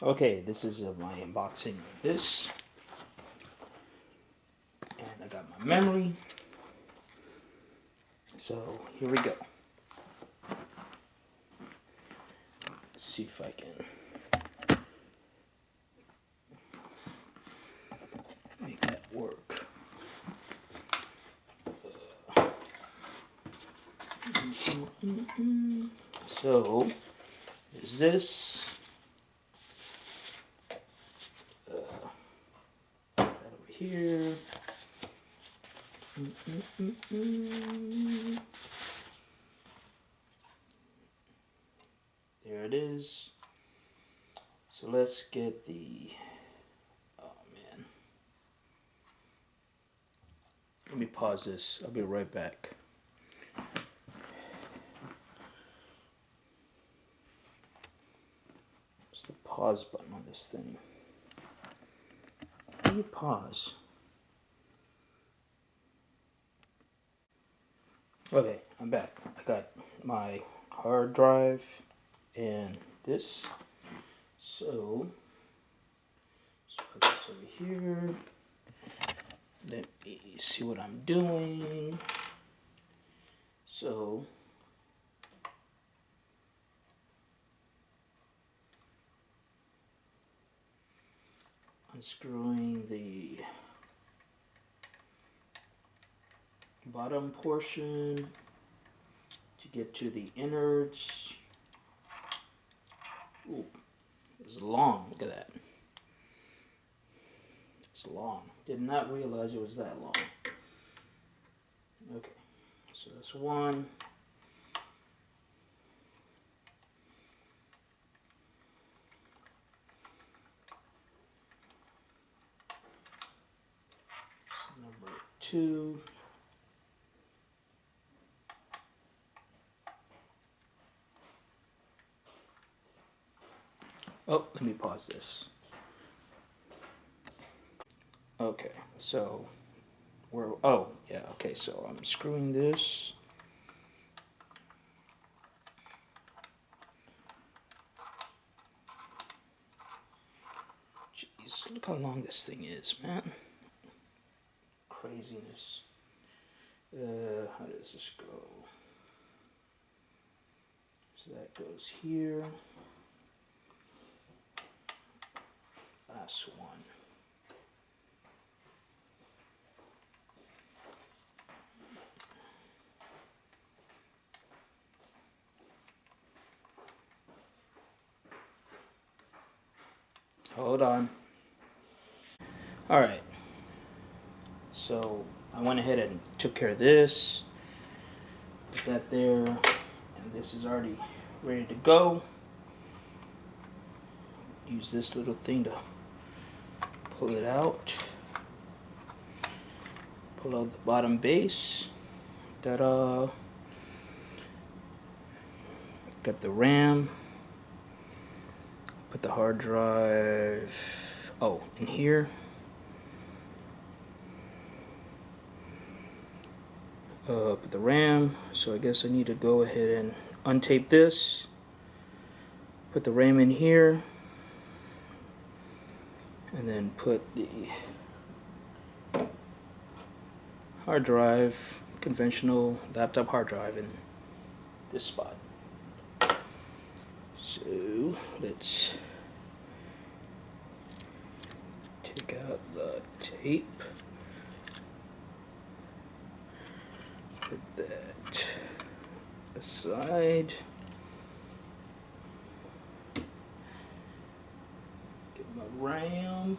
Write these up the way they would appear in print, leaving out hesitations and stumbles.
Okay, this is my unboxing of this. And I got my memory. So here we go. Let's see if I can make that work. So there's this. That over here. There it is. So let's get the, oh man. Let me pause this. I'll be right back. What's the pause button on this thing? How do you pause? Okay, I'm back. I got my hard drive and this. So, let's put this over here. Let me see what I'm doing. So, unscrewing the bottom portion to get to the innards. Ooh, it's long. Look at that. It's long. Did not realize it was that long. Okay, so that's one. Number two. Oh, let me pause this. Okay, so oh, yeah, okay, so I'm screwing this. Jeez, look how long this thing is, man. Craziness. How does this go? So that goes here. Last one. Hold on. Alright. So I went ahead and took care of this. Put that there. And this is already ready to go. Use this little thing to pull it out. Pull out the bottom base. Ta-da! Got the RAM. Put the hard drive, oh, in here. Put the RAM, so I guess I need to go ahead and untape this. Put the RAM in here. And then put the hard drive, conventional laptop hard drive in this spot. So let's take out the tape. Put that aside. Get my RAM.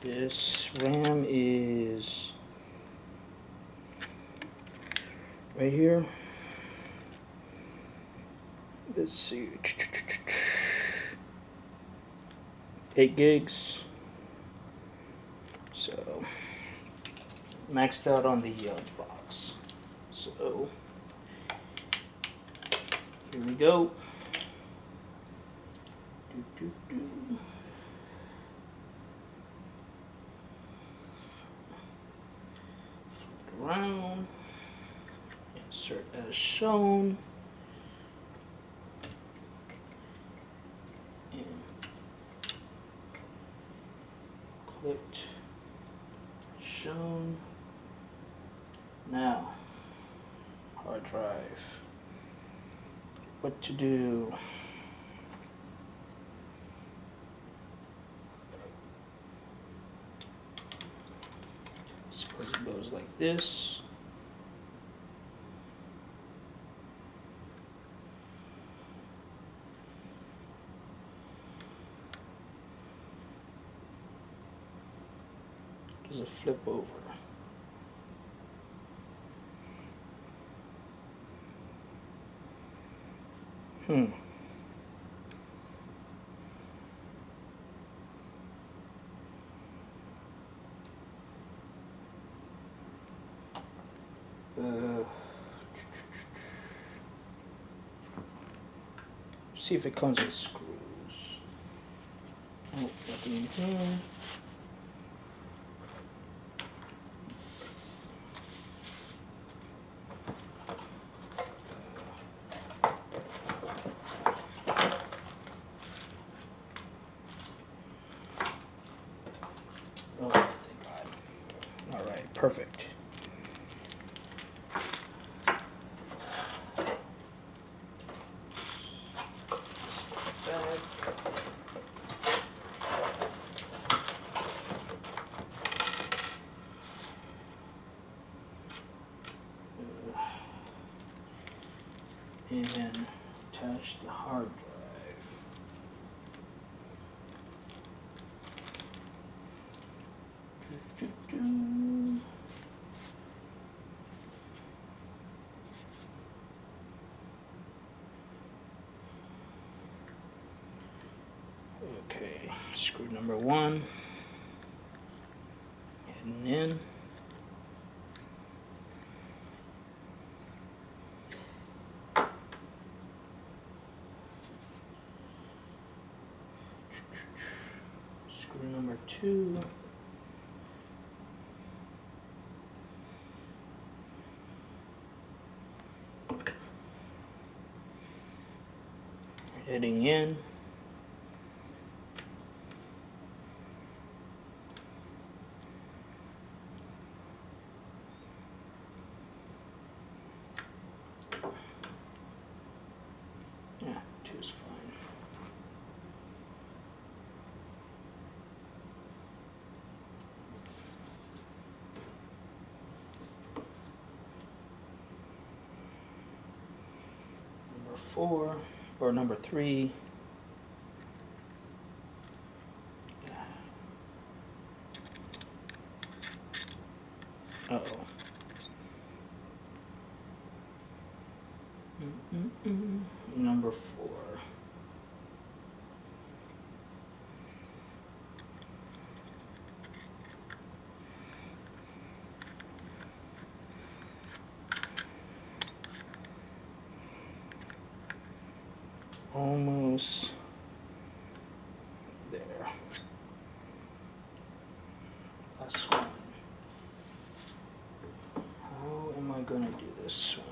This RAM is right here. Let's see, 8 gigs. So maxed out on the box. So here we go. Flip it around. Insert as shown. what to do. Suppose it goes like this. Does it flip over? See if it comes with screws. Oh, nothing in here. Oh, thank God. All right, perfect. And then attach the hard drive. Okay, screw number 1, heading in. Screw number 2. Heading in. Yeah, 2 is fine. Number 4, or number 3. Uh-oh. Number 4. Almost there. Last one. How am I gonna do this one?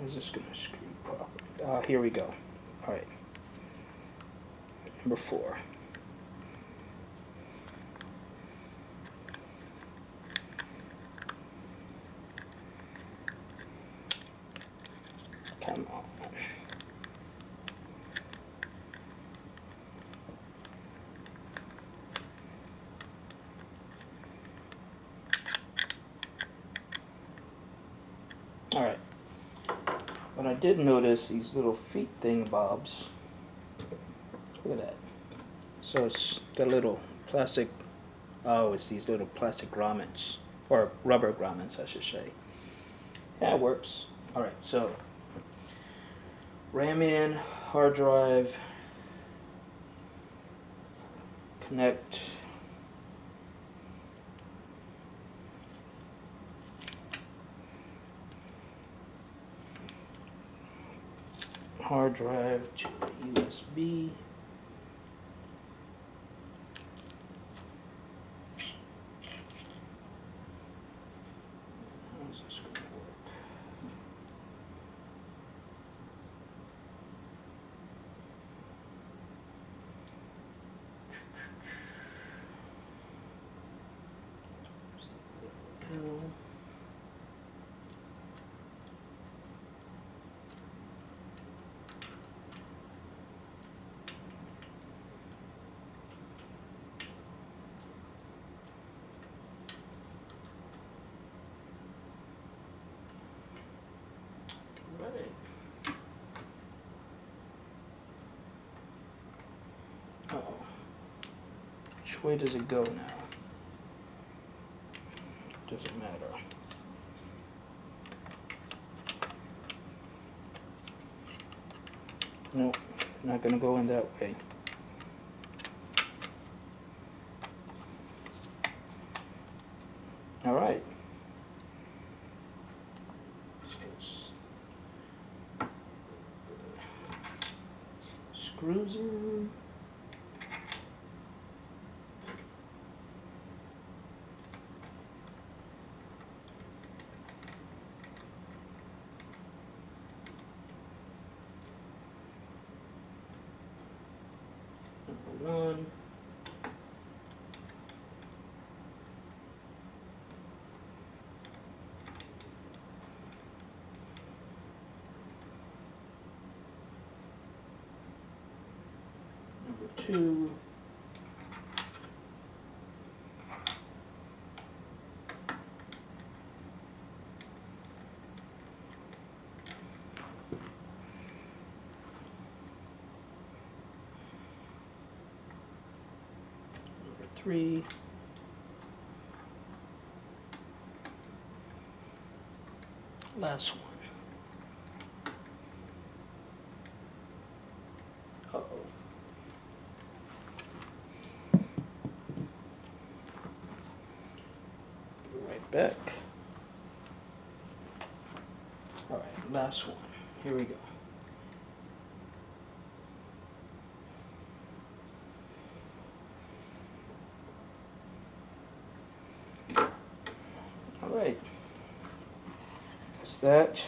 How's this gonna screw properly? Here we go. All right. Number 4. Come on. All right. But I did notice these little feet thingamabobs. Look at that. So it's got little plastic, oh, it's these little plastic grommets, or rubber grommets, I should say. Yeah, it works. All right, so RAM in, hard drive, connect. Hard drive to the USB. How's this going to work? Which way does it go now? Doesn't matter. Nope, not gonna go in that way. All right. Screws in. Number one. Number two. Number three. Last one. Uh-oh. Right back. All right, last one. Here we go. All right. That's that.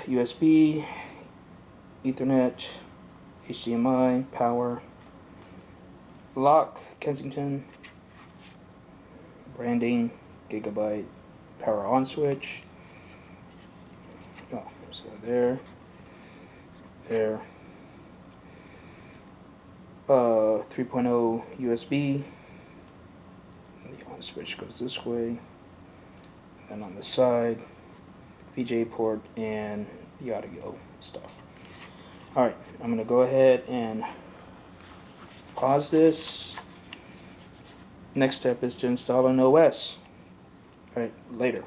USB, Ethernet, HDMI, power, lock, Kensington, branding, Gigabyte, power on switch. Oh, so there, 3.0 USB. The on switch goes this way, and on the side, VGA port and the audio stuff. Alright, I'm going to go ahead and pause this. Next step is to install an OS. Alright, later.